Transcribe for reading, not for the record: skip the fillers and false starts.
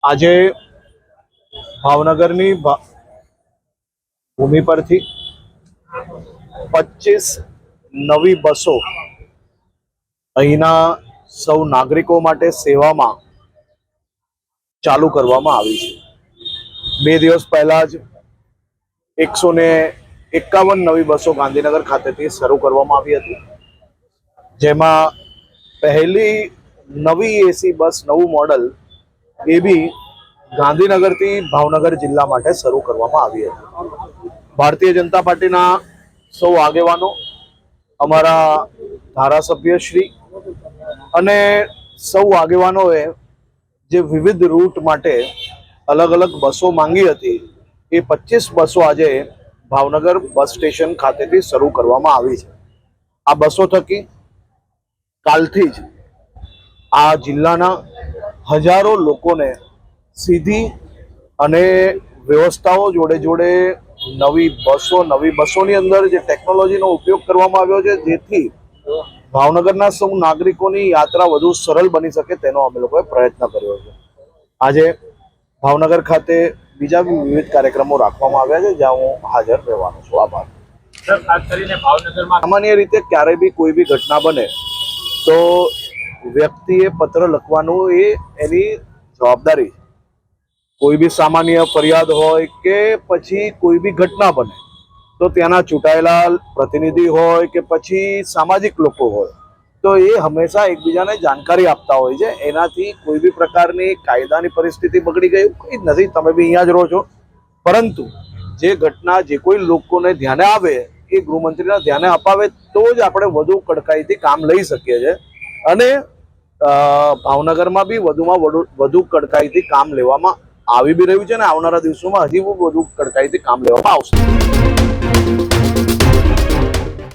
આજે ભાવનગરની ભૂમિ પરથી 25 નવી બસો અહીંના સૌ નાગરિકો માટે સેવામાં ચાલુ કરવામાં આવી છે। 2 દિવસ પહેલા જ 151 નવી બસો ગાંધીનગર ખાતેથી શરૂ કરવામાં આવી હતી, જેમાં પહેલી નવી એસી બસ નવું મોડલ એ બી ગાંધીનગરથી ભાવનગર જિલ્લા માટે શરૂ કરવામાં આવી હતી। ભારતીય જનતા પાર્ટીના સૌ આગેવાનો, અમારા ધારાસભ્યશ્રી અને સૌ આગેવાનોએ જે વિવિધ રૂટ માટે અલગ અલગ બસો માંગી હતી, એ 25 બસો આજે ભાવનગર બસ સ્ટેશન ખાતેથી શરૂ કરવામાં આવી છે। આ બસો થકી કાલથી જ આ જિલ્લાના હજારો લોકોને સીધી અને વ્યવસ્થાઓ જોડે જોડે નવી બસોની અંદર જે ટેકનોલોજીનો ઉપયોગ કરવામાં આવ્યો છે, જેથી ભાવનગરના સૌ નાગરિકોની યાત્રા વધુ સરળ બની શકે તેનો અમે લોકોએ પ્રયત્ન કર્યો છે। આજે ભાવનગર ખાતે બીજા બી વિવિધ કાર્યક્રમો રાખવામાં આવ્યા છે, જ્યાં હું હાજર રહેવાનો છું। આભાર। ખાસ કરીને ભાવનગરમાં સામાન્ય રીતે ક્યારે બી કોઈ બી ઘટના બને તો વ્યક્તિએ પત્ર લખવાનું એ એની જવાબદારી, કોઈ બી સામાન્ય ફરિયાદ હોય કે પછી કોઈ બી ઘટના બને તો ત્યાંના ચૂંટાયેલા પ્રતિનિધિ હોય કે પછી સામાજિક લોકો હોય તો એ હંમેશા એકબીજાને જાણકારી આપતા હોય છે। એનાથી કોઈ બી પ્રકારની કાયદાની પરિસ્થિતિ બગડી ગઈ કંઈ જ નથી, તમે બી અહીંયા જ રહો છો, પરંતુ જે ઘટના જે કોઈ લોકોને ધ્યાને આવે એ ગૃહમંત્રીના ધ્યાને અપાવે તો જ આપણે વધુ કડકાઈથી કામ લઈ શકીએ છીએ અને ભાવનગરમાં બી વધુ કડકાઈથી કામ લેવામાં આવી બી રહ્યું છે અને આવનારા દિવસોમાં હજી વધુ કડકાઈથી કામ લેવામાં આવશે।